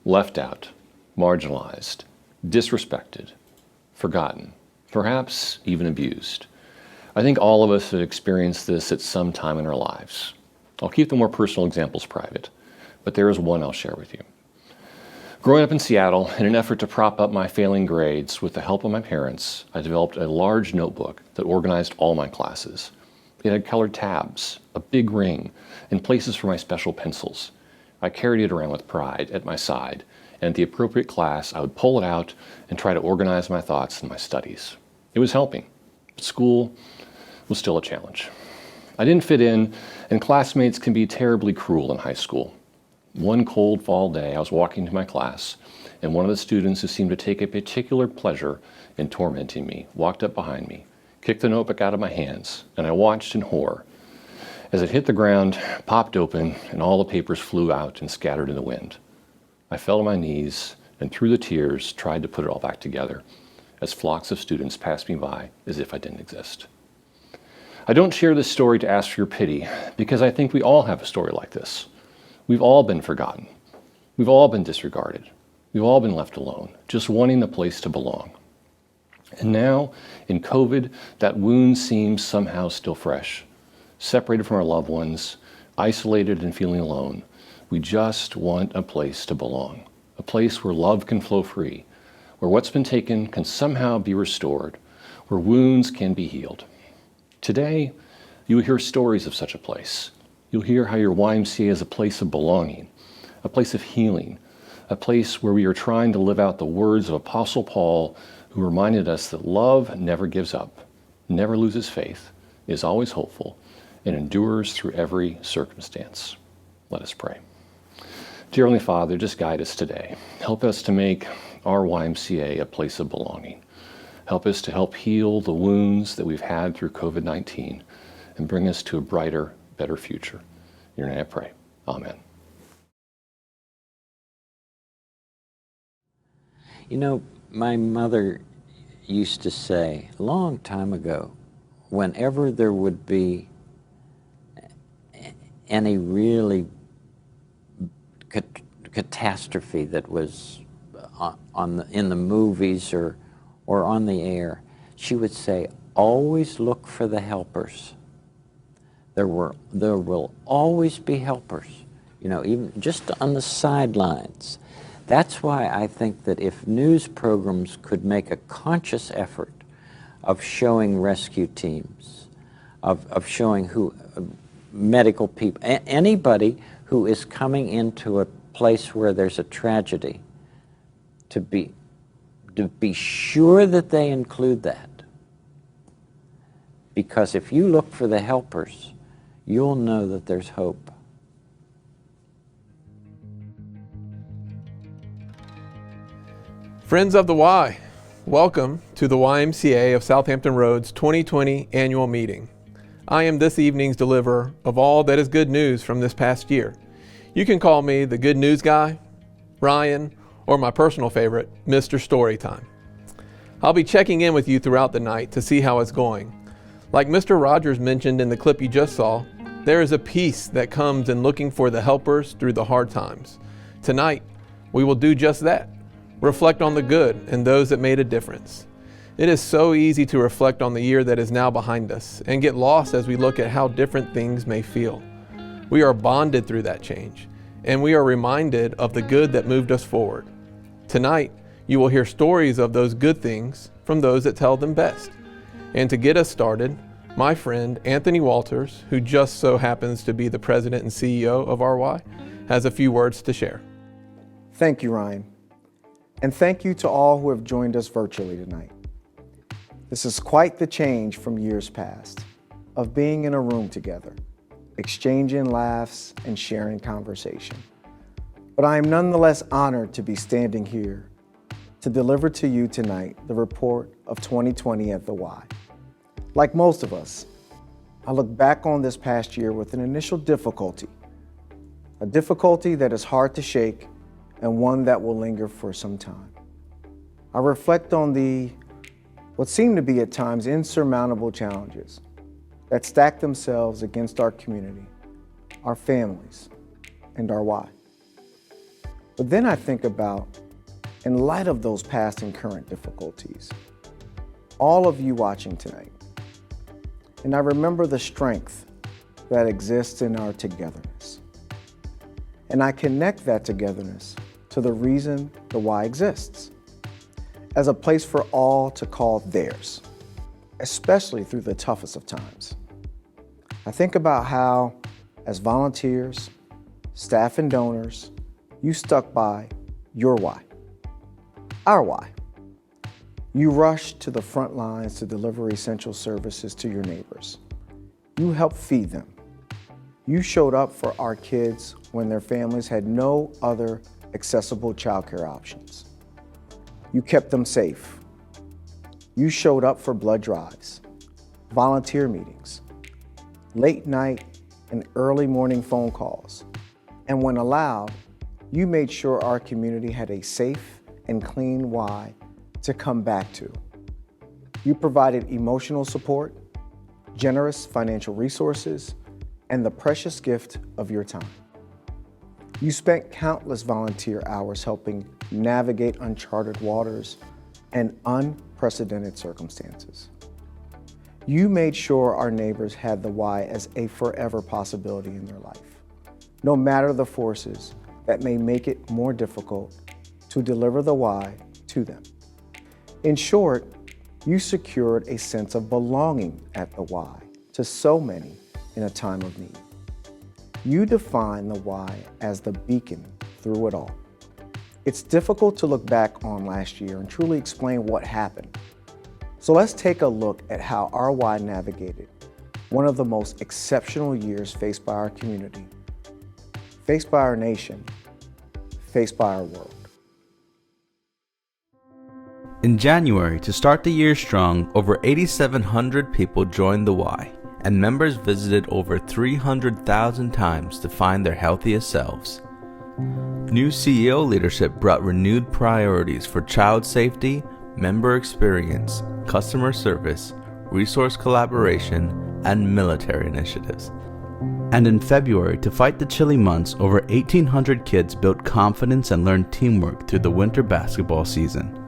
left out, marginalized, disrespected, forgotten, perhaps even abused. I think all of us have experienced this at some time in our lives. I'll keep the more personal examples private, but there is one I'll share with you. Growing up in Seattle, in an effort to prop up my failing grades with the help of my parents, I developed a large notebook that organized all my classes. It had colored tabs, a big ring, and places for my special pencils. I carried it around with pride at my side, and at the appropriate class, I would pull it out and try to organize my thoughts and my studies. It was helping, but school was still a challenge. I didn't fit in, and classmates can be terribly cruel in high school. One cold fall day, I was walking to my class, and one of the students who seemed to take a particular pleasure in tormenting me walked up behind me, kicked the notebook out of my hands, and I watched in horror as it hit the ground, popped open, and all the papers flew out and scattered in the wind. I fell to my knees and through the tears tried to put it all back together as flocks of students passed me by as if I didn't exist. I don't share this story to ask for your pity because I think we all have a story like this. We've all been forgotten. We've all been disregarded. We've all been left alone, just wanting a place to belong. And now, in COVID, that wound seems somehow still fresh. Separated from our loved ones, isolated and feeling alone, we just want a place to belong, a place where love can flow free, where what's been taken can somehow be restored, where wounds can be healed. Today, you will hear stories of such a place. You'll hear how your YMCA is a place of belonging, a place of healing, a place where we are trying to live out the words of Apostle Paul, who reminded us that love never gives up, never loses faith, is always hopeful, and endures through every circumstance. Let us pray. Dear Heavenly Father, just guide us today. Help us to make our YMCA a place of belonging. Help us to help heal the wounds that we've had through COVID-19 and bring us to a brighter, better future. In your name I pray. Amen. You know, my mother used to say a long time ago, whenever there would be any really catastrophe that was in the movies or on the air, she would say, always look for the helpers. There will always be helpers, you know, even just on the sidelines. That's why I think that if news programs could make a conscious effort of showing rescue teams, of showing medical people, anybody who is coming into a place where there's a tragedy, to be sure that they include that. Because if you look for the helpers, you'll know that there's hope. Friends of the Y, welcome to the YMCA of Southampton Road's 2020 annual meeting. I am this evening's deliverer of all that is good news from this past year. You can call me the good news guy, Ryan, or my personal favorite, Mr. Storytime. I'll be checking in with you throughout the night to see how it's going. Like Mr. Rogers mentioned in the clip you just saw, there is a peace that comes in looking for the helpers through the hard times. Tonight, we will do just that. Reflect on the good and those that made a difference. It is so easy to reflect on the year that is now behind us and get lost as we look at how different things may feel. We are bonded through that change, and we are reminded of the good that moved us forward. Tonight, you will hear stories of those good things from those that tell them best. And to get us started, my friend Anthony Walters, who just so happens to be the president and CEO of RY, has a few words to share. Thank you, Ryan. And thank you to all who have joined us virtually tonight. This is quite the change from years past of being in a room together, exchanging laughs and sharing conversation. But I am nonetheless honored to be standing here to deliver to you tonight the report of 2020 at the Y. Like most of us, I look back on this past year with an initial difficulty, a difficulty that is hard to shake and one that will linger for some time. I reflect on what seem to be at times insurmountable challenges that stack themselves against our community, our families, and our Y. But then I think about, in light of those past and current difficulties, all of you watching tonight, and I remember the strength that exists in our togetherness. And I connect that togetherness to the reason the Y exists, as a place for all to call theirs, especially through the toughest of times. I think about how, as volunteers, staff and donors, you stuck by your why, our why. You rushed to the front lines to deliver essential services to your neighbors. You helped feed them. You showed up for our kids when their families had no other accessible childcare options. You kept them safe. You showed up for blood drives, volunteer meetings, late night and early morning phone calls. And when allowed, you made sure our community had a safe and clean Y to come back to. You provided emotional support, generous financial resources, and the precious gift of your time. You spent countless volunteer hours helping navigate uncharted waters and unprecedented circumstances. You made sure our neighbors had the Y as a forever possibility in their life, no matter the forces that may make it more difficult to deliver the Y to them. In short, you secured a sense of belonging at the Y to so many in a time of need. You define the Y as the beacon through it all. It's difficult to look back on last year and truly explain what happened. So let's take a look at how our Y navigated one of the most exceptional years faced by our community, faced by our nation, faced by our world. In January, to start the year strong, over 8,700 people joined the Y, and members visited over 300,000 times to find their healthiest selves. New CEO leadership brought renewed priorities for child safety, member experience, customer service, resource collaboration, and military initiatives. And in February, to fight the chilly months, over 1,800 kids built confidence and learned teamwork through the winter basketball season.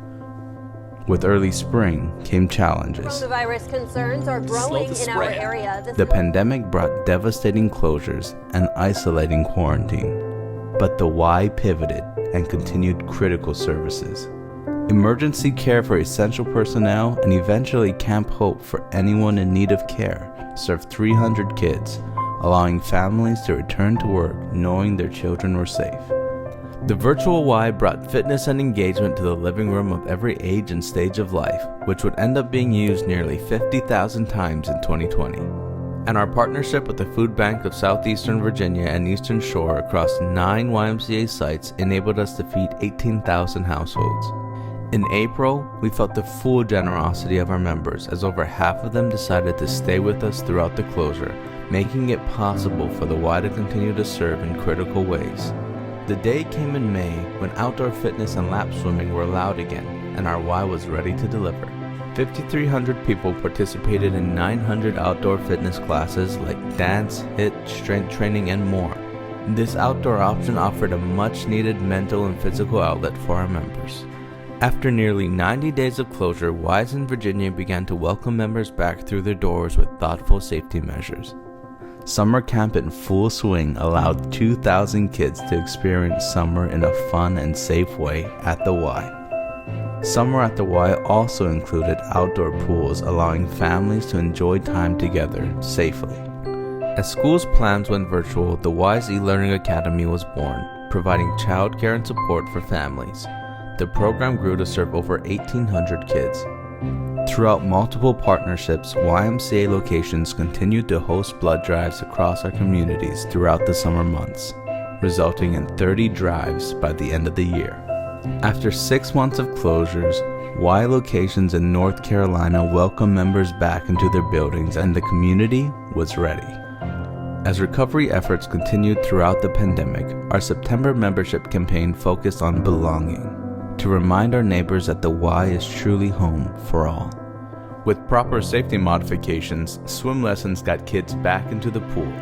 With early spring came challenges. Coronavirus concerns are growing in our area. The pandemic brought devastating closures and isolating quarantine. But the Y pivoted and continued critical services. Emergency care for essential personnel and eventually Camp Hope for anyone in need of care served 300 kids, allowing families to return to work knowing their children were safe. The virtual Y brought fitness and engagement to the living room of every age and stage of life, which would end up being used nearly 50,000 times in 2020. And our partnership with the Food Bank of Southeastern Virginia and Eastern Shore across 9 YMCA sites enabled us to feed 18,000 households. In April, we felt the full generosity of our members as over half of them decided to stay with us throughout the closure, making it possible for the Y to continue to serve in critical ways. The day came in May when outdoor fitness and lap swimming were allowed again, and our Y was ready to deliver. 5,300 people participated in 900 outdoor fitness classes like dance, HIIT, strength training, and more. This outdoor option offered a much-needed mental and physical outlet for our members. After nearly 90 days of closure, Ys in Virginia began to welcome members back through their doors with thoughtful safety measures. Summer camp in full swing allowed 2,000 kids to experience summer in a fun and safe way at the Y. Summer at the Y also included outdoor pools, allowing families to enjoy time together safely. As schools' plans went virtual, the Y's e-Learning Academy was born, providing childcare and support for families. The program grew to serve over 1,800 kids. Throughout multiple partnerships, YMCA locations continued to host blood drives across our communities throughout the summer months, resulting in 30 drives by the end of the year. After 6 months of closures, Y locations in North Carolina welcomed members back into their buildings and the community was ready. As recovery efforts continued throughout the pandemic, our September membership campaign focused on belonging, to remind our neighbors that the Y is truly home for all. With proper safety modifications, swim lessons got kids back into the pool.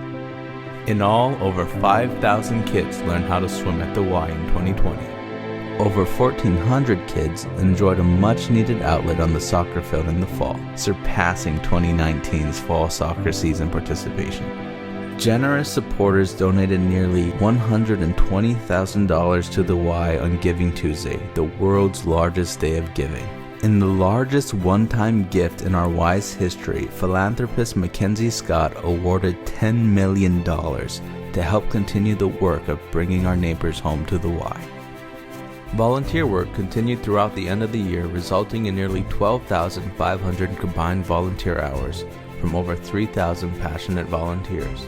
In all, over 5,000 kids learned how to swim at the Y in 2020. Over 1,400 kids enjoyed a much-needed outlet on the soccer field in the fall, surpassing 2019's fall soccer season participation. Generous supporters donated nearly $120,000 to the Y on Giving Tuesday, the world's largest day of giving. In the largest one-time gift in our Y's history, philanthropist Mackenzie Scott awarded $10 million to help continue the work of bringing our neighbors home to the Y. Volunteer work continued throughout the end of the year, resulting in nearly 12,500 combined volunteer hours from over 3,000 passionate volunteers.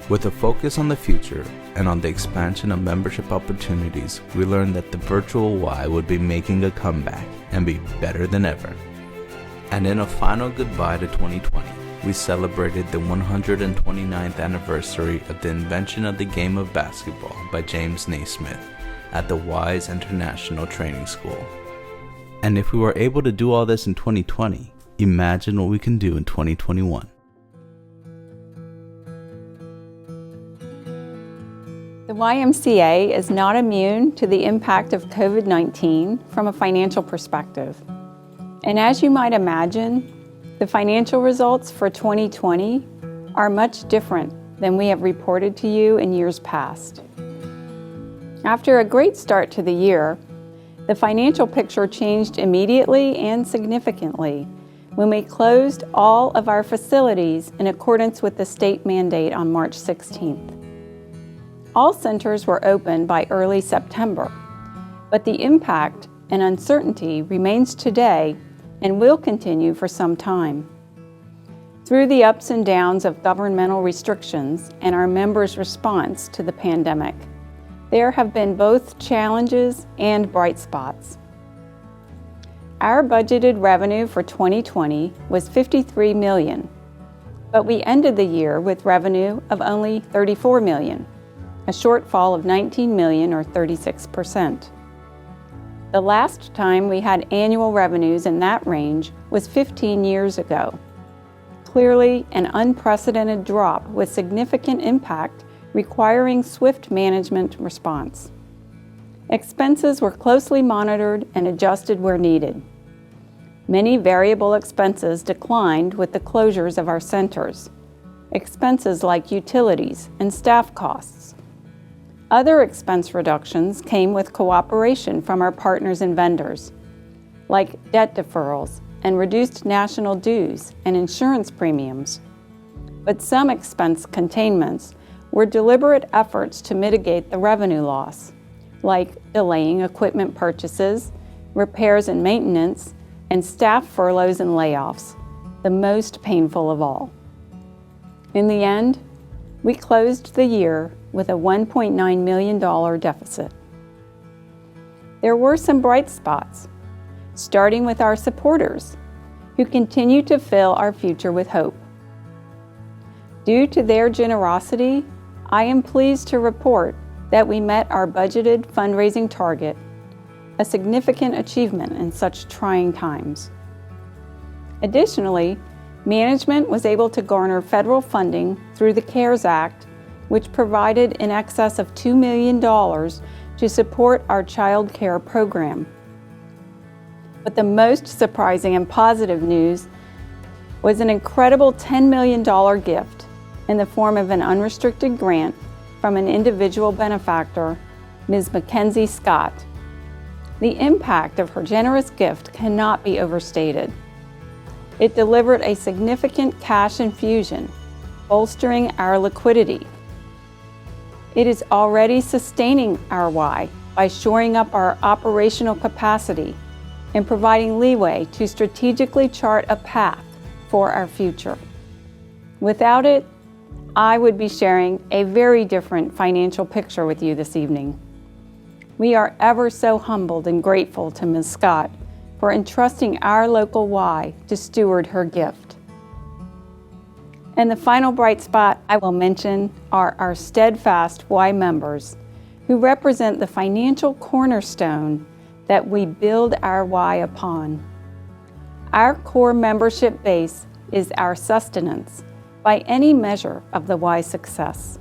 With a focus on the future and on the expansion of membership opportunities, we learned that the virtual Y would be making a comeback and be better than ever. And in a final goodbye to 2020, we celebrated the 129th anniversary of the invention of the game of basketball by James Naismith at the Y's International Training School. And if we were able to do all this in 2020, imagine what we can do in 2021. The YMCA is not immune to the impact of COVID-19 from a financial perspective. And as you might imagine, the financial results for 2020 are much different than we have reported to you in years past. After a great start to the year, the financial picture changed immediately and significantly when we closed all of our facilities in accordance with the state mandate on March 16th. All centers were open by early September, but the impact and uncertainty remains today and will continue for some time. Through the ups and downs of governmental restrictions and our members' response to the pandemic, there have been both challenges and bright spots. Our budgeted revenue for 2020 was $53 million, but we ended the year with revenue of only $34 million. A shortfall of $19 million or 36%. The last time we had annual revenues in that range was 15 years ago. Clearly an unprecedented drop with significant impact requiring swift management response. Expenses were closely monitored and adjusted where needed. Many variable expenses declined with the closures of our centers. Expenses like utilities and staff costs. Other expense reductions came with cooperation from our partners and vendors, like debt deferrals and reduced national dues and insurance premiums. But some expense containments were deliberate efforts to mitigate the revenue loss, like delaying equipment purchases, repairs and maintenance, and staff furloughs and layoffs, the most painful of all. In the end, we closed the year with a $1.9 million deficit. There were some bright spots, starting with our supporters, who continue to fill our future with hope. Due to their generosity, I am pleased to report that we met our budgeted fundraising target, a significant achievement in such trying times. Additionally, management was able to garner federal funding through the CARES Act, which provided in excess of $2 million to support our child care program. But the most surprising and positive news was an incredible $10 million gift in the form of an unrestricted grant from an individual benefactor, Ms. Mackenzie Scott. The impact of her generous gift cannot be overstated. It delivered a significant cash infusion, bolstering our liquidity. It is already sustaining our Y by shoring up our operational capacity and providing leeway to strategically chart a path for our future. Without it, I would be sharing a very different financial picture with you this evening. We are ever so humbled and grateful to Ms. Scott for entrusting our local Y to steward her gift. And the final bright spot I will mention are our steadfast Y members, who represent the financial cornerstone that we build our Y upon. Our core membership base is our sustenance by any measure of the Y success.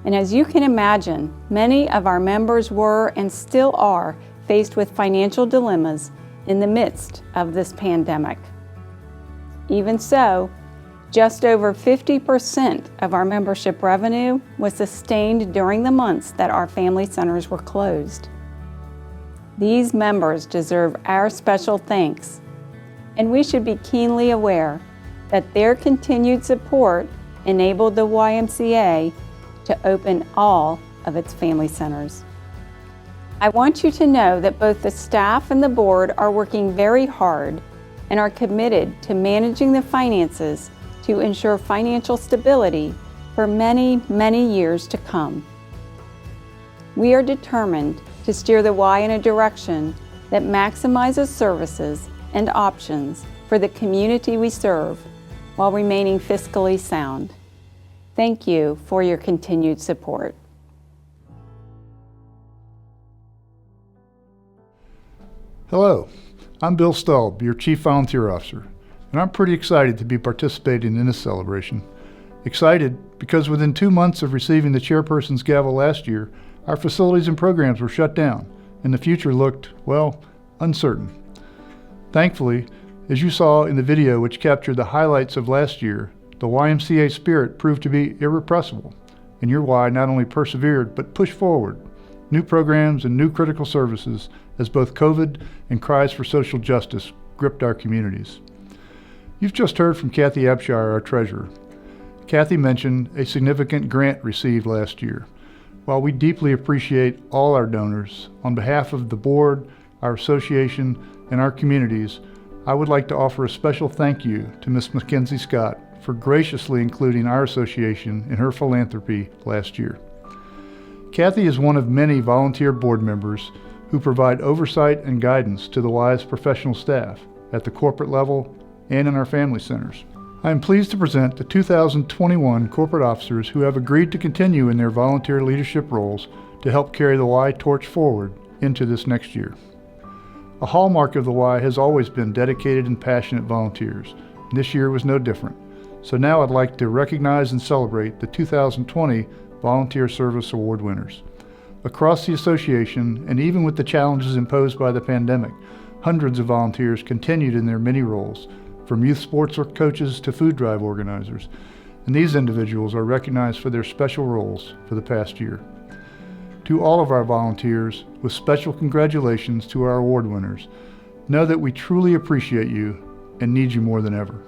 And as you can imagine, many of our members were and still are faced with financial dilemmas in the midst of this pandemic. Even so, just over 50% of our membership revenue was sustained during the months that our family centers were closed. These members deserve our special thanks, and we should be keenly aware that their continued support enabled the YMCA to open all of its family centers. I want you to know that both the staff and the board are working very hard and are committed to managing the finances to ensure financial stability for many, many years to come. We are determined to steer the Y in a direction that maximizes services and options for the community we serve while remaining fiscally sound. Thank you for your continued support. Hello, I'm Bill Staub, your Chief Volunteer Officer, and I'm pretty excited to be participating in this celebration. Excited because within 2 months of receiving the chairperson's gavel last year, our facilities and programs were shut down, and the future looked, well, uncertain. Thankfully, as you saw in the video which captured the highlights of last year, the YMCA spirit proved to be irrepressible, and your Y not only persevered but pushed forward new programs and new critical services as both COVID and cries for social justice gripped our communities. You've just heard from Kathy Abshire, our treasurer. Kathy mentioned a significant grant received last year. While we deeply appreciate all our donors, on behalf of the board, our association, and our communities, I would like to offer a special thank you to Ms. Mackenzie Scott for graciously including our association in her philanthropy last year. Kathy is one of many volunteer board members who provide oversight and guidance to the Y's professional staff at the corporate level and in our family centers. I am pleased to present the 2021 corporate officers who have agreed to continue in their volunteer leadership roles to help carry the Y torch forward into this next year. A hallmark of the Y has always been dedicated and passionate volunteers, and this year was no different. So now I'd like to recognize and celebrate the 2020 Volunteer Service Award winners. Across the association, and even with the challenges imposed by the pandemic, hundreds of volunteers continued in their many roles, from youth sports coaches to food drive organizers, and these individuals are recognized for their special roles for the past year. To all of our volunteers, with special congratulations to our award winners, know that we truly appreciate you and need you more than ever.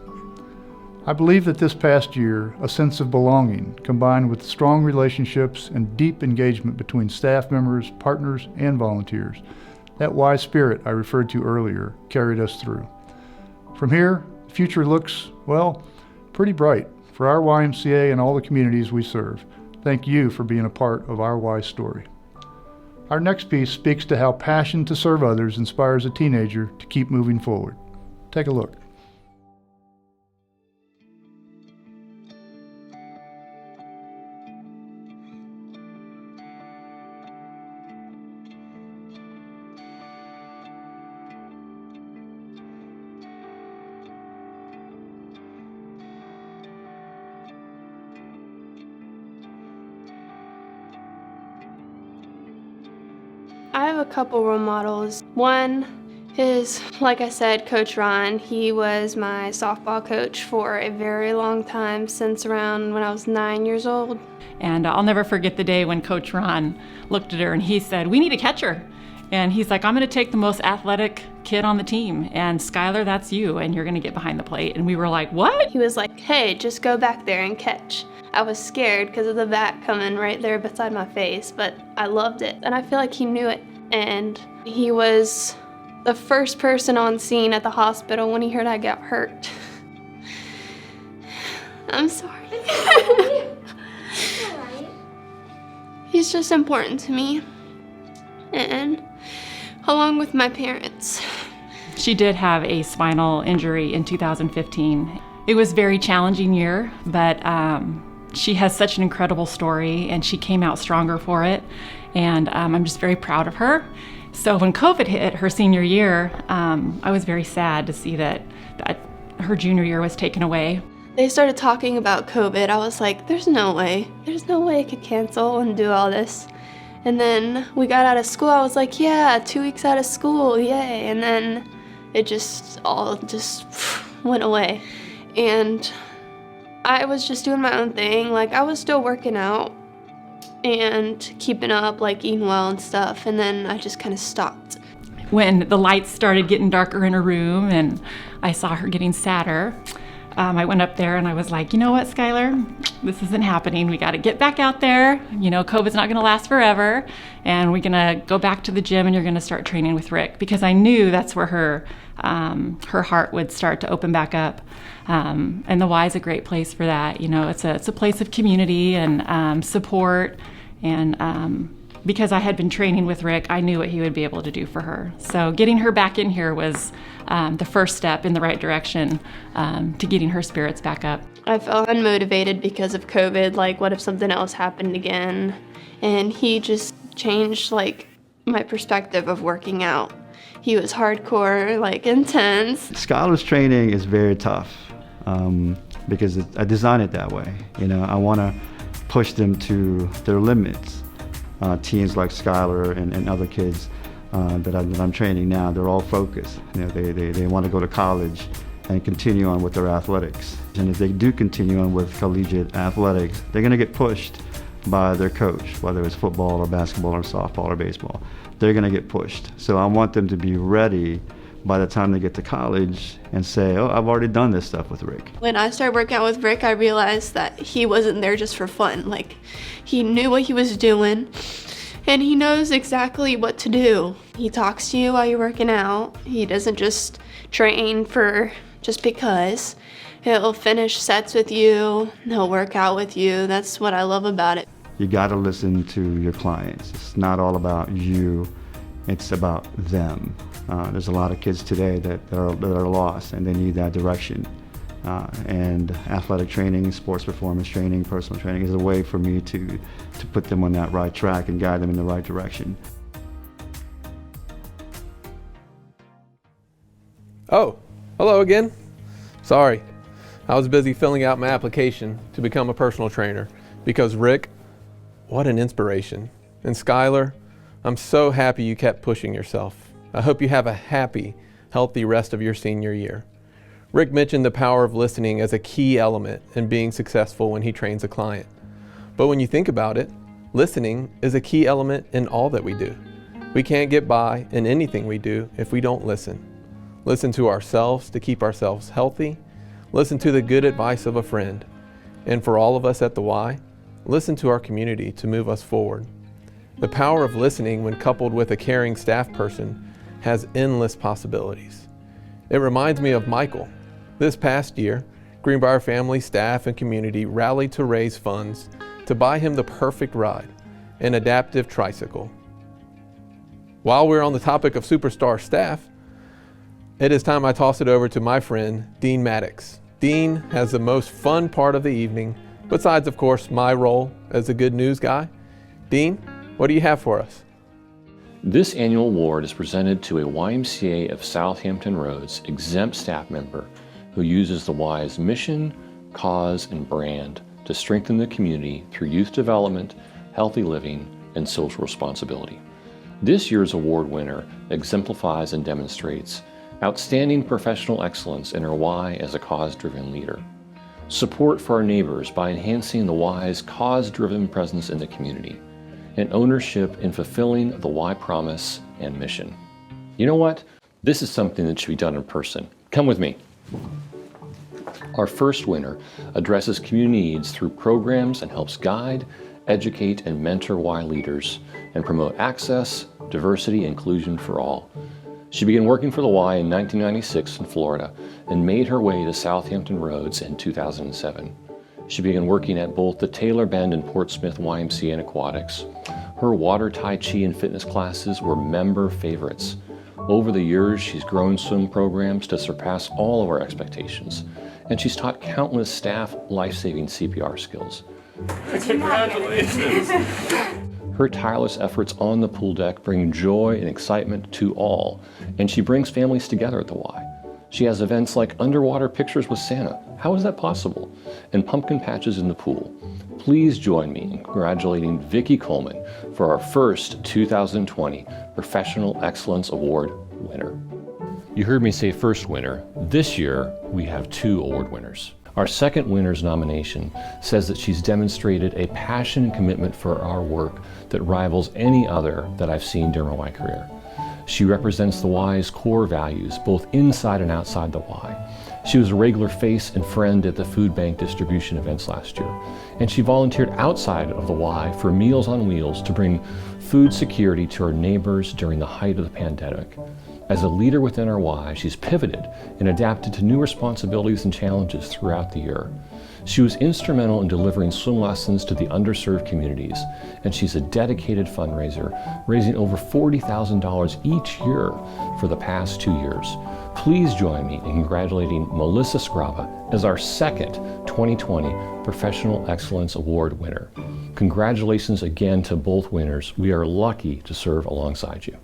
I believe that this past year, a sense of belonging, combined with strong relationships and deep engagement between staff members, partners, and volunteers, that Y spirit I referred to earlier, carried us through. From here, the future looks, well, pretty bright for our YMCA and all the communities we serve. Thank you for being a part of our Y story. Our next piece speaks to how passion to serve others inspires a teenager to keep moving forward. Take a look. I have a couple role models. One is, like I said, Coach Ron. He was my softball coach for a very long time, since around when I was 9 years old. And I'll never forget the day when Coach Ron looked at her and he said, "We need a catcher." And he's like, "I'm going to take the most athletic kid on the team, and Skylar, that's you, and you're going to get behind the plate." And we were like, "What?" He was like, "Hey, just go back there and catch." I was scared because of the bat coming right there beside my face, but I loved it, and I feel like he knew it. And he was the first person on scene at the hospital when he heard I got hurt. I'm sorry. He's just important to me, and along with my parents. She did have a spinal injury in 2015. It was a very challenging year, but she has such an incredible story, and she came out stronger for it, and I'm just very proud of her. So when COVID hit her senior year, I was very sad to see that her junior year was taken away. they started talking about COVID, I was like, there's no way I could cancel and do all this. And then we got out of school, I was like, yeah, 2 weeks out of school, yay. And then it just all went away. And I was just doing my own thing. Like, I was still working out and keeping up, like eating well and stuff. And then I just kind of stopped. When the lights started getting darker in her room and I saw her getting sadder, I went up there and I was like, you know what, Skylar, this isn't happening. We got to get back out there. You know, COVID's not going to last forever. And we're going to go back to the gym and you're going to start training with Rick, because I knew that's where her heart would start to open back up. And the Y is a great place for that. You know, it's a place of community and support. And because I had been training with Rick, I knew what he would be able to do for her. So getting her back in here was the first step in the right direction to getting her spirits back up. I felt unmotivated because of COVID. Like, what if something else happened again? And he just changed, like, my perspective of working out. He was hardcore, like, intense. Skylar's training is very tough because I designed it that way. You know, I want to push them to their limits. Teens like Skylar and other kids that I'm training now, they're all focused. You know, they want to go to college and continue on with their athletics. And if they do continue on with collegiate athletics, they're going to get pushed by their coach, whether it's football or basketball or softball or baseball. They're going to get pushed. So I want them to be ready by the time they get to college and say, oh, I've already done this stuff with Rick. When I started working out with Rick, I realized that he wasn't there just for fun. Like, he knew what he was doing, and he knows exactly what to do. He talks to you while you're working out. He doesn't just train for just because. He'll finish sets with you. He'll work out with you. That's what I love about it. You got to listen to your clients. It's not all about you. It's about them. There's a lot of kids today that are lost and they need that direction. And athletic training, sports performance training, personal training is a way for me to put them on that right track and guide them in the right direction. Oh, hello again. Sorry, I was busy filling out my application to become a personal trainer because Rick, what an inspiration. And Skylar, I'm so happy you kept pushing yourself. I hope you have a happy, healthy rest of your senior year. Rick mentioned the power of listening as a key element in being successful when he trains a client. But when you think about it, listening is a key element in all that we do. We can't get by in anything we do if we don't listen. Listen to ourselves to keep ourselves healthy. Listen to the good advice of a friend. And for all of us at the Y, listen to our community to move us forward. The power of listening when coupled with a caring staff person has endless possibilities. It reminds me of Michael. This past year, Greenbrier family, staff, and community rallied to raise funds to buy him the perfect ride, an adaptive tricycle. While we're on the topic of superstar staff, it is time I toss it over to my friend, Dean Maddox. Dean has the most fun part of the evening, besides, of course, my role as a good news guy. Dean, what do you have for us? This annual award is presented to a YMCA of Southampton Roads exempt staff member who uses the Y's mission, cause, and brand to strengthen the community through youth development, healthy living, and social responsibility. This year's award winner exemplifies and demonstrates outstanding professional excellence in her Y as a cause-driven leader, support for our neighbors by enhancing the Y's cause-driven presence in the community, and ownership in fulfilling the Y promise and mission. You know what? This is something that should be done in person. Come with me. Our first winner addresses community needs through programs and helps guide, educate, and mentor Y leaders and promote access, diversity, and inclusion for all. She began working for the Y in 1996 in Florida and made her way to Southampton Roads in 2007. She began working at both the Taylor Bend and Portsmouth YMCA and Aquatics. Her water, tai chi, and fitness classes were member favorites. Over the years, she's grown swim programs to surpass all of our expectations, and she's taught countless staff life-saving CPR skills. Congratulations! Her tireless efforts on the pool deck bring joy and excitement to all, and she brings families together at the Y. She has events like underwater pictures with Santa. How is that possible? And pumpkin patches in the pool. Please join me in congratulating Vicki Coleman for our first 2020 Professional Excellence Award winner. You heard me say first winner. This year, we have 2 award winners. Our second winner's nomination says that she's demonstrated a passion and commitment for our work that rivals any other that I've seen during my career. She represents the Y's core values, both inside and outside the Y. She was a regular face and friend at the food bank distribution events last year, and she volunteered outside of the Y for Meals on Wheels to bring food security to our neighbors during the height of the pandemic. As a leader within our Y, she's pivoted and adapted to new responsibilities and challenges throughout the year. She was instrumental in delivering swim lessons to the underserved communities, and she's a dedicated fundraiser, raising over $40,000 each year for the past 2 years. Please join me in congratulating Melissa Scraba as our second 2020 Professional Excellence Award winner. Congratulations again to both winners. We are lucky to serve alongside you.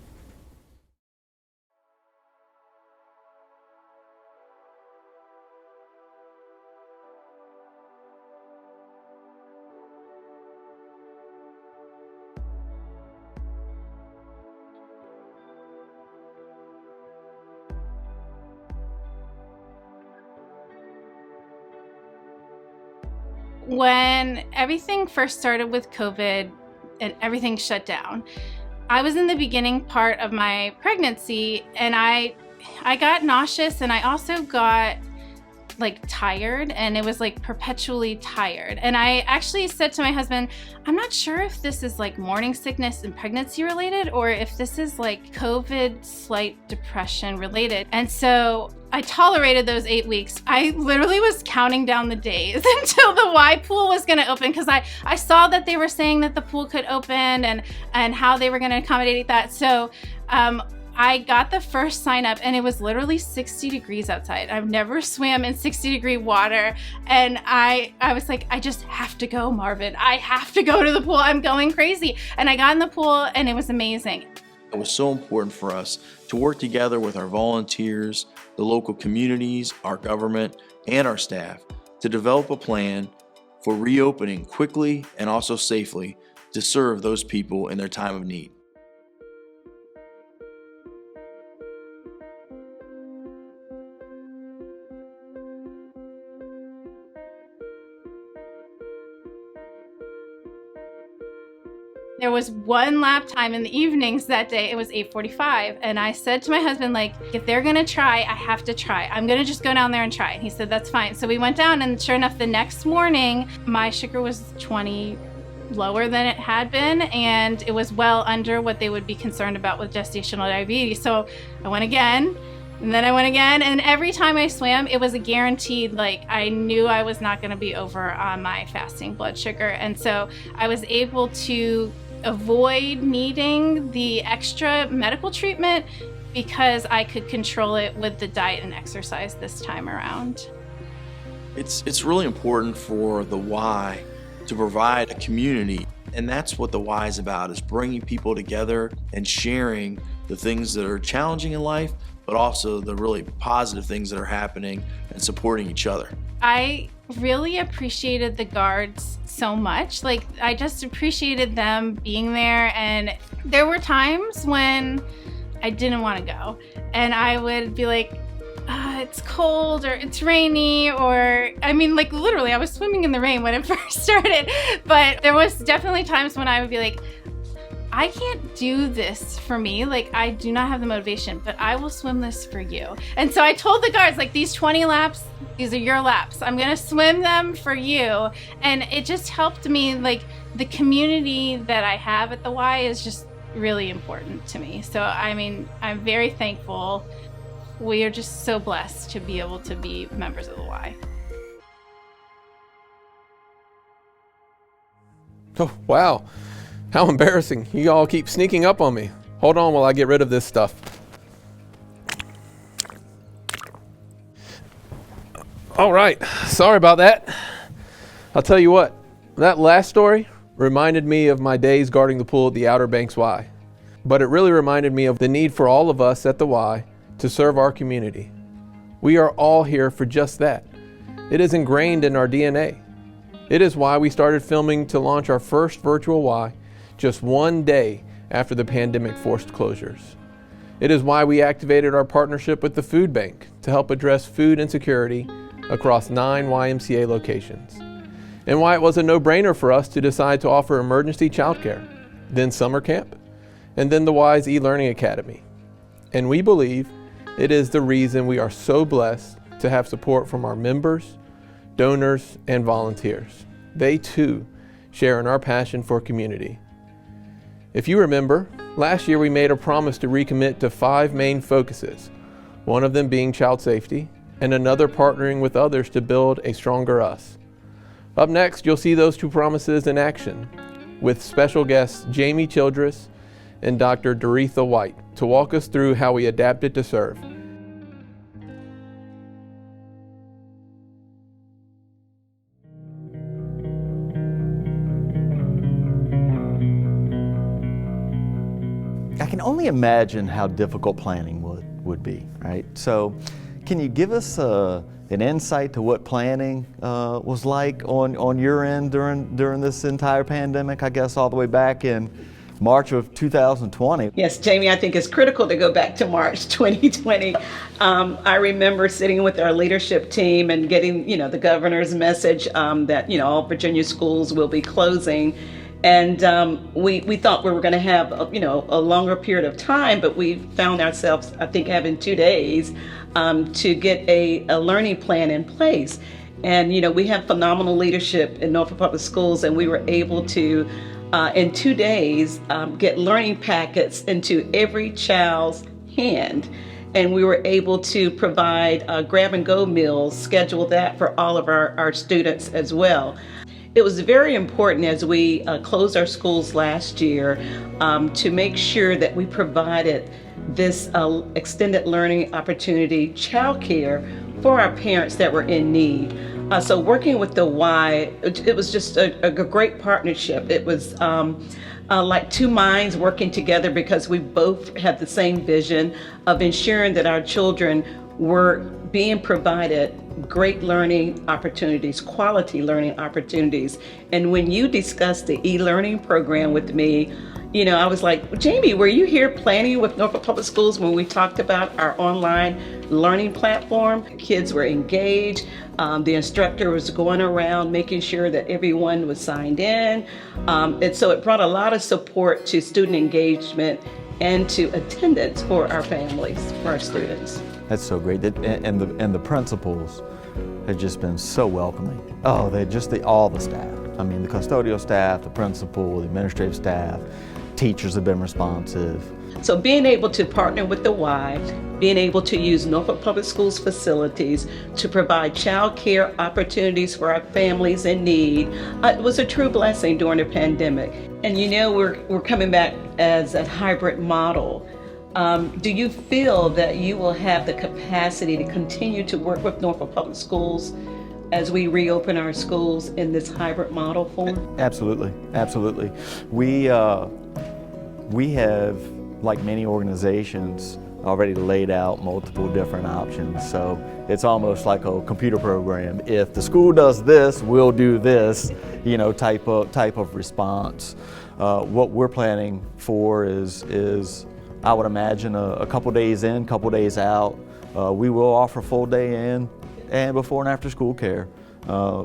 When everything first started with COVID and everything shut down, I was in the beginning part of my pregnancy, and I got nauseous, and I also got tired, and it was perpetually tired. And I actually said to my husband, I'm not sure if this is morning sickness and pregnancy related, or if this is COVID slight depression related. And so I tolerated those 8 weeks. I literally was counting down the days until the Y pool was gonna open, because I saw that they were saying that the pool could open and how they were gonna accommodate that. So I got the first sign up, and it was literally 60 degrees outside. I've never swam in 60-degree water. And I was like, I just have to go, Marvin. I have to go to the pool. I'm going crazy. And I got in the pool, and it was amazing. It was so important for us to work together with our volunteers, the local communities, our government, and our staff to develop a plan for reopening quickly and also safely to serve those people in their time of need. There was one lap time in the evenings that day. It was 8:45. And I said to my husband, if they're gonna try, I have to try. I'm gonna just go down there and try. And he said, that's fine. So we went down, and sure enough, the next morning, my sugar was 20 lower than it had been. And it was well under what they would be concerned about with gestational diabetes. So I went again. And then I went again, and every time I swam, it was a guaranteed, I knew I was not gonna be over on my fasting blood sugar. And so I was able to avoid needing the extra medical treatment because I could control it with the diet and exercise this time around. It's really important for the Y to provide a community, and that's what the Y is about, is bringing people together and sharing the things that are challenging in life, but also the really positive things that are happening and supporting each other. I really appreciated the guards so much. I just appreciated them being there, and there were times when I didn't want to go, and I would be it's cold, or it's rainy, or literally I was swimming in the rain when it first started. But there was definitely times when I would be I can't do this for me. I do not have the motivation, but I will swim this for you. And so I told the guards, these 20 laps, these are your laps. I'm gonna swim them for you. And it just helped me, the community that I have at the Y is just really important to me. So, I'm very thankful. We are just so blessed to be able to be members of the Y. Oh, wow. How embarrassing. You all keep sneaking up on me. Hold on while I get rid of this stuff. All right, sorry about that. I'll tell you what, that last story reminded me of my days guarding the pool at the Outer Banks Y. But it really reminded me of the need for all of us at the Y to serve our community. We are all here for just that. It is ingrained in our DNA. It is why we started filming to launch our first virtual Y just one day after the pandemic forced closures. It is why we activated our partnership with the food bank to help address food insecurity across 9 YMCA locations, and why it was a no-brainer for us to decide to offer emergency childcare, then summer camp, and then the Y's e-learning academy. And we believe it is the reason we are so blessed to have support from our members, donors, and volunteers. They too share in our passion for community. If you remember, last year we made a promise to recommit to 5 main focuses, one of them being child safety, and another partnering with others to build a stronger us. Up next, you'll see those 2 promises in action with special guests Jamie Childress and Dr. Doretha White to walk us through how we adapted to serve. I can only imagine how difficult planning would be, right? So can you give us an insight to what planning was like on your end during this entire pandemic, I guess all the way back in March of 2020? Yes, Jamie, I think it's critical to go back to March 2020. I remember sitting with our leadership team and getting, the governor's message that, all Virginia schools will be closing. And we thought we were going to have, a longer period of time, but we found ourselves, I think, having 2 days to get a learning plan in place. And, we have phenomenal leadership in Norfolk Public Schools, and we were able to, in 2 days, get learning packets into every child's hand. And we were able to provide grab-and-go meals, schedule that for all of our students as well. It was very important as we closed our schools last year to make sure that we provided this extended learning opportunity childcare for our parents that were in need. So working with the Y, it was just a great partnership. It was like 2 minds working together because we both had the same vision of ensuring that our children were being provided great learning opportunities, quality learning opportunities. And when you discussed the e-learning program with me, I was like, Jamie, were you here planning with Norfolk Public Schools when we talked about our online learning platform? Kids were engaged. The instructor was going around making sure that everyone was signed in. And so it brought a lot of support to student engagement and to attendance for our families, for our students. That's so great. And the principals have just been so welcoming. Oh, all the staff. I mean, the custodial staff, the principal, the administrative staff, teachers have been responsive. So being able to partner with the Y, being able to use Norfolk Public Schools facilities to provide child care opportunities for our families in need, it was a true blessing during the pandemic. And we're coming back as a hybrid model. Do you feel that you will have the capacity to continue to work with Norfolk Public Schools as we reopen our schools in this hybrid model form? Absolutely, absolutely. We have, like many organizations, already laid out multiple different options. So it's almost like a computer program. If the school does this, we'll do this, type of response. What we're planning for is I would imagine a couple days in, couple days out. We will offer full day in and before and after school care.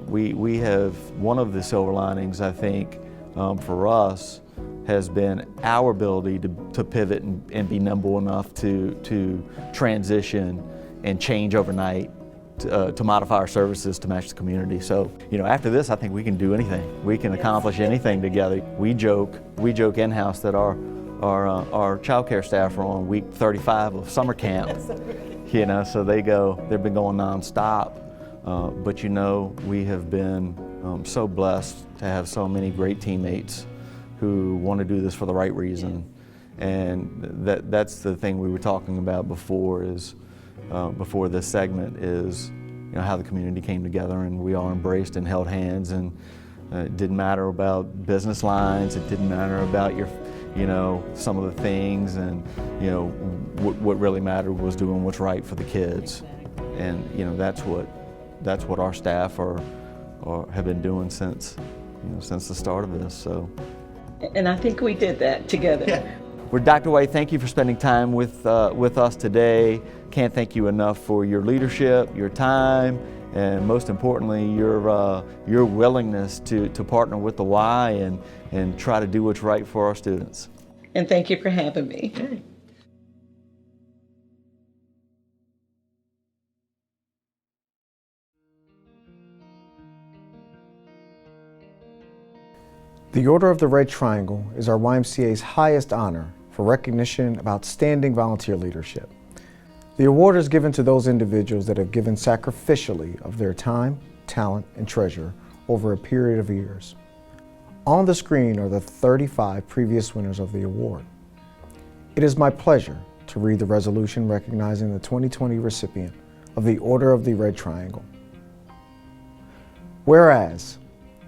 We have one of the silver linings, I think, for us has been our ability to pivot and be nimble enough to transition and change overnight to modify our services to match the community. So, after this, I think we can do anything. We can accomplish anything together. We joke in-house that our child care staff are on week 35 of summer camp. So they've been going nonstop. But we have been so blessed to have so many great teammates who want to do this for the right reason. And that's the thing we were talking about before this segment is how the community came together and we all embraced and held hands, and it didn't matter about business lines, it didn't matter about some of the things, and what really mattered was doing what's right for the kids. and you know, that's what our staff have been doing since the start of this. So, and I think we did that together. Yeah. Well, Dr. Way, thank you for spending time with us today. Can't thank you enough for your leadership, your time, and most importantly, your willingness to partner with the Y and try to do what's right for our students. And thank you for having me. The Order of the Red Triangle is our YMCA's highest honor for recognition of outstanding volunteer leadership. The award is given to those individuals that have given sacrificially of their time, talent, and treasure over a period of years. On the screen are the 35 previous winners of the award. It is my pleasure to read the resolution recognizing the 2020 recipient of the Order of the Red Triangle. Whereas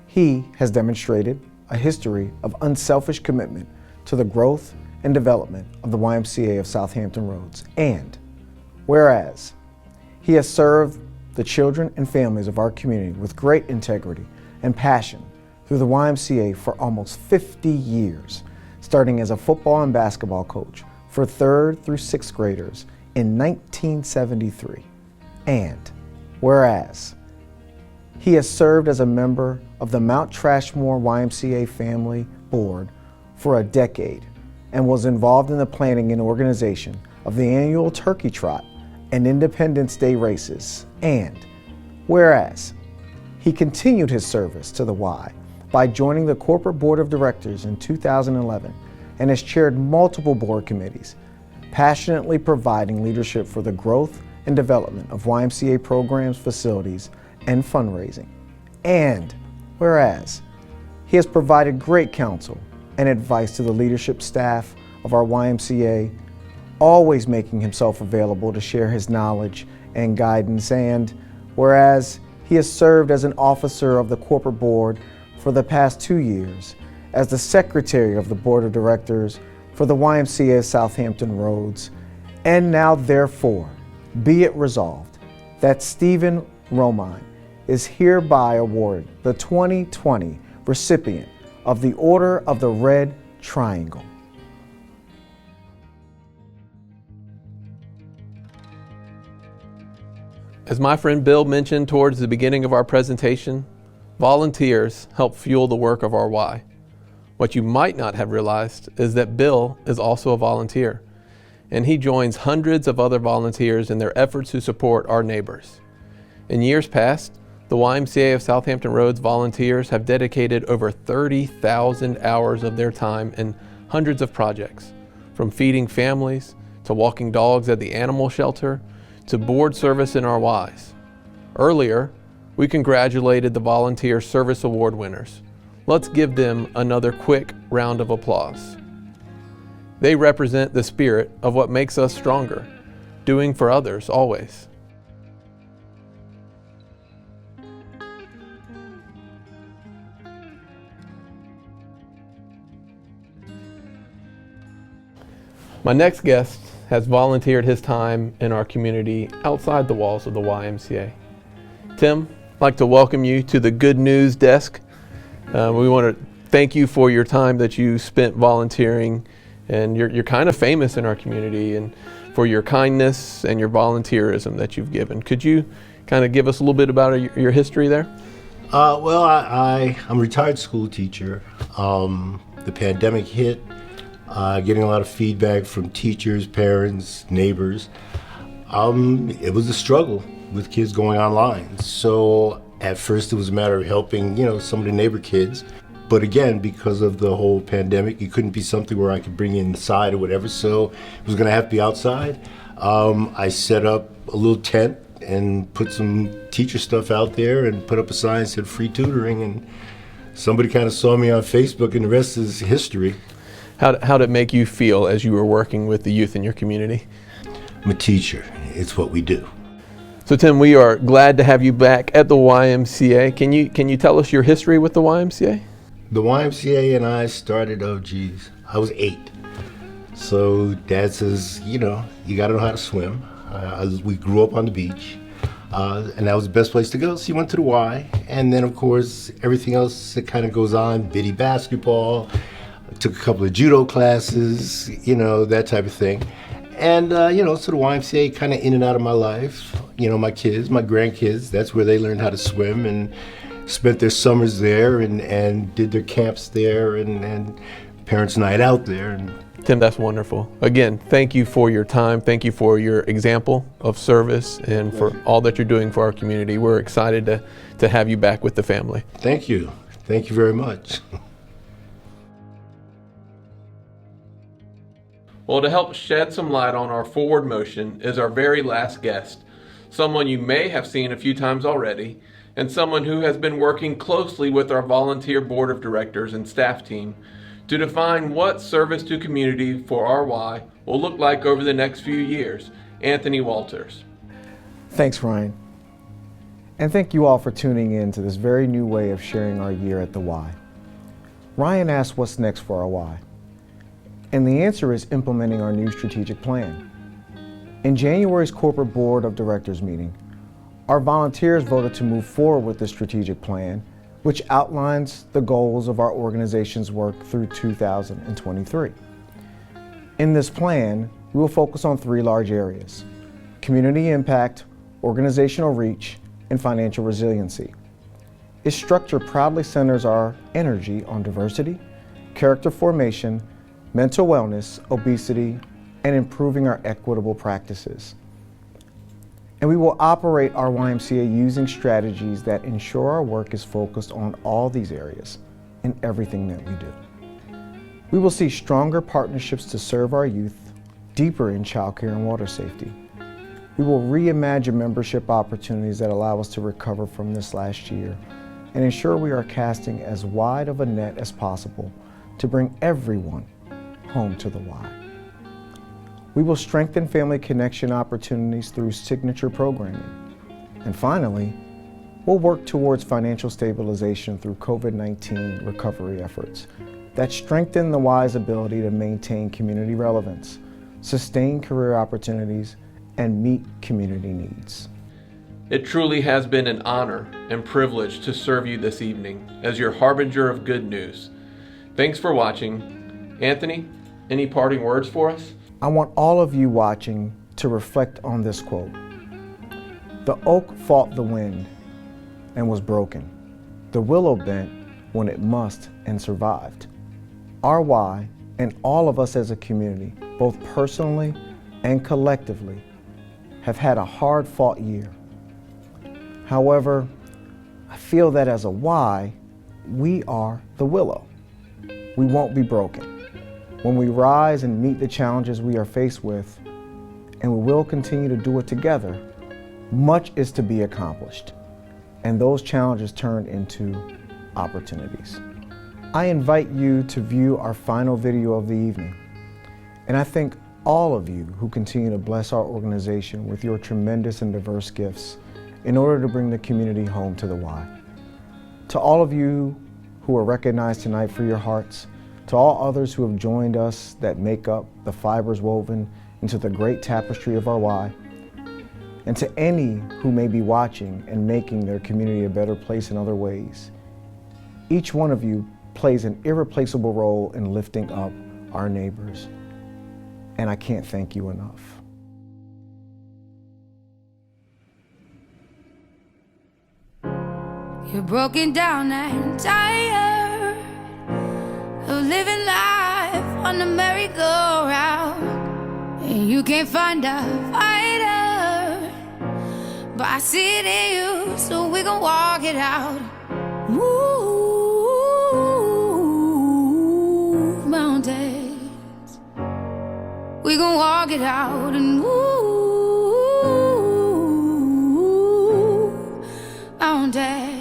he has demonstrated a history of unselfish commitment to the growth and development of the YMCA of Southampton Roads, and whereas he has served the children and families of our community with great integrity and passion through the YMCA for almost 50 years, starting as a football and basketball coach for 3rd through 6th graders in 1973. And whereas he has served as a member of the Mount Trashmore YMCA Family Board for a decade and was involved in the planning and organization of the annual Turkey Trot and Independence Day races. And whereas he continued his service to the Y by joining the Corporate Board of Directors in 2011 and has chaired multiple board committees, passionately providing leadership for the growth and development of YMCA programs, facilities, and fundraising. And whereas he has provided great counsel and advice to the leadership staff of our YMCA, always making himself available to share his knowledge and guidance. And whereas he has served as an officer of the corporate board for the past 2 years, as the secretary of the board of directors for the YMCA of Southampton Roads, and now therefore be it resolved that Stephen Romine is hereby awarded the 2020 recipient of the Order of the Red Triangle. As my friend Bill mentioned towards the beginning of our presentation, volunteers help fuel the work of our Y. What you might not have realized is that Bill is also a volunteer, and he joins hundreds of other volunteers in their efforts to support our neighbors. In years past, the YMCA of Southampton Roads volunteers have dedicated over 30,000 hours of their time in hundreds of projects, from feeding families, to walking dogs at the animal shelter, to board service in our Ys. Earlier, we congratulated the Volunteer Service Award winners. Let's give them another quick round of applause. They represent the spirit of what makes us stronger, doing for others always. My next guest has volunteered his time in our community outside the walls of the YMCA. Tim, I'd like to welcome you to the Good News Desk. We want to thank you for your time that you spent volunteering, and you're kind of famous in our community and for your kindness and your volunteerism that you've given. Could you kind of give us a little bit about your history there? Well, I'm a retired school teacher. The pandemic hit. Getting a lot of feedback from teachers, parents, neighbors. It was a struggle with kids going online. So at first it was a matter of helping, some of the neighbor kids. But again, because of the whole pandemic, it couldn't be something where I could bring inside or whatever. So it was gonna have to be outside. I set up a little tent and put some teacher stuff out there and put up a sign that said free tutoring, and somebody kind of saw me on Facebook, and the rest is history. How did it make you feel as you were working with the youth in your community? I'm a teacher. It's what we do. So Tim, we are glad to have you back at the YMCA. Can you tell us your history with the YMCA? The YMCA and I started, I was 8. So Dad says, you gotta know how to swim. We grew up on the beach. And that was the best place to go. So you went to the Y. And then, of course, everything else that kind of goes on, biddy basketball, took a couple of judo classes, that type of thing. And, so the YMCA kind of in and out of my life. My kids, my grandkids, that's where they learned how to swim and spent their summers there and did their camps there and parents' night out there. And Tim, that's wonderful. Again, thank you for your time. Thank you for your example of service and for all that you're doing for our community. We're excited to have you back with the family. Thank you. Thank you very much. Well, to help shed some light on our forward motion is our very last guest, someone you may have seen a few times already, and someone who has been working closely with our volunteer board of directors and staff team to define what service to community for our Y will look like over the next few years. Anthony Walters. Thanks, Ryan. And thank you all for tuning in to this very new way of sharing our year at the Y. Ryan asked what's next for our Y. And the answer is implementing our new strategic plan. In January's corporate board of directors meeting, our volunteers voted to move forward with the strategic plan, which outlines the goals of our organization's work through 2023. In this plan, we will focus on 3 large areas: community impact, organizational reach, and financial resiliency. Its structure proudly centers our energy on diversity, character formation, mental wellness, obesity, and improving our equitable practices. And we will operate our YMCA using strategies that ensure our work is focused on all these areas in everything that we do. We will see stronger partnerships to serve our youth, deeper in childcare and water safety. We will reimagine membership opportunities that allow us to recover from this last year and ensure we are casting as wide of a net as possible to bring everyone home to the Y. We will strengthen family connection opportunities through signature programming. And finally, we'll work towards financial stabilization through COVID-19 recovery efforts that strengthen the Y's ability to maintain community relevance, sustain career opportunities, and meet community needs. It truly has been an honor and privilege to serve you this evening as your harbinger of good news. Thanks for watching. Anthony, any parting words for us? I want all of you watching to reflect on this quote. The oak fought the wind and was broken. The willow bent when it must and survived. Our Y and all of us as a community, both personally and collectively, have had a hard-fought year. However, I feel that as a Y, we are the willow. We won't be broken. When we rise and meet the challenges we are faced with, and we will continue to do it together, much is to be accomplished, and those challenges turn into opportunities. I invite you to view our final video of the evening, and I thank all of you who continue to bless our organization with your tremendous and diverse gifts in order to bring the community home to the Y. To all of you who are recognized tonight for your hearts, to all others who have joined us that make up the fibers woven into the great tapestry of our Y, and to any who may be watching and making their community a better place in other ways, each one of you plays an irreplaceable role in lifting up our neighbors, and I can't thank you enough. You're broken down and tired of living life on the merry-go-round, and you can't find a fighter, but I see it in you, so we gon' walk it out. Move mountains, we gon' walk it out and move mountains.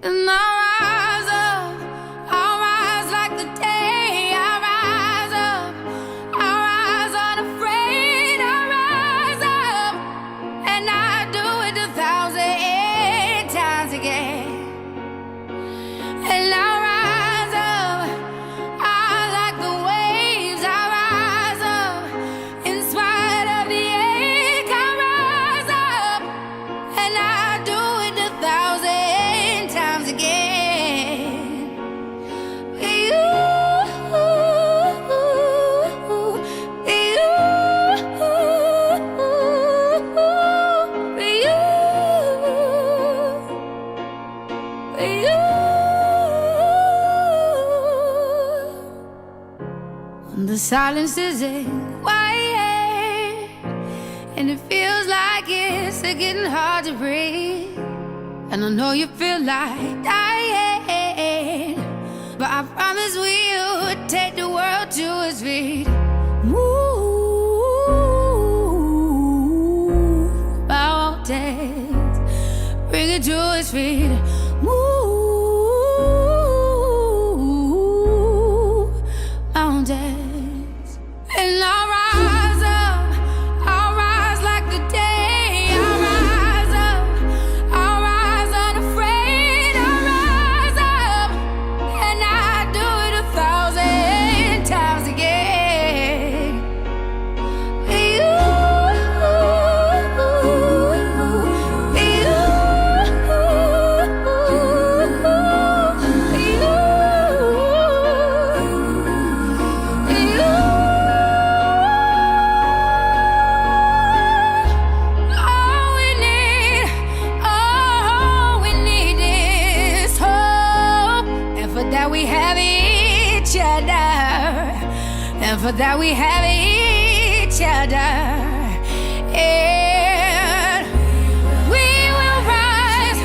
And I'll rise like the day. I'll rise up, I'll rise unafraid. I'll rise up, and I'll do it 1,000 times again. And I'll rise up, I like the waves. I'll rise up in spite of The silence isn't quiet, and it feels like it's getting hard to breathe. And I know you feel like dying, but I promise we'll take the world to its feet. Move mountains, bring it to its feet. Move mountains. And I'll rise up, I'll rise like the day. I'll rise up, I'll rise unafraid. I'll rise up, and I do it 1,000 times again. And for that we have each other, and we will rise,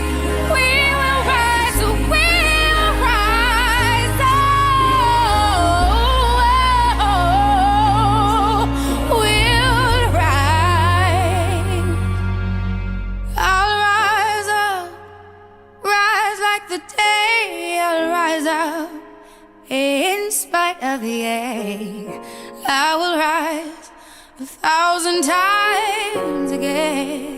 we will rise, we'll rise, we'll rise. I'll rise up, rise like the day. I'll rise up in spite of the ache. I will rise 1,000 times again.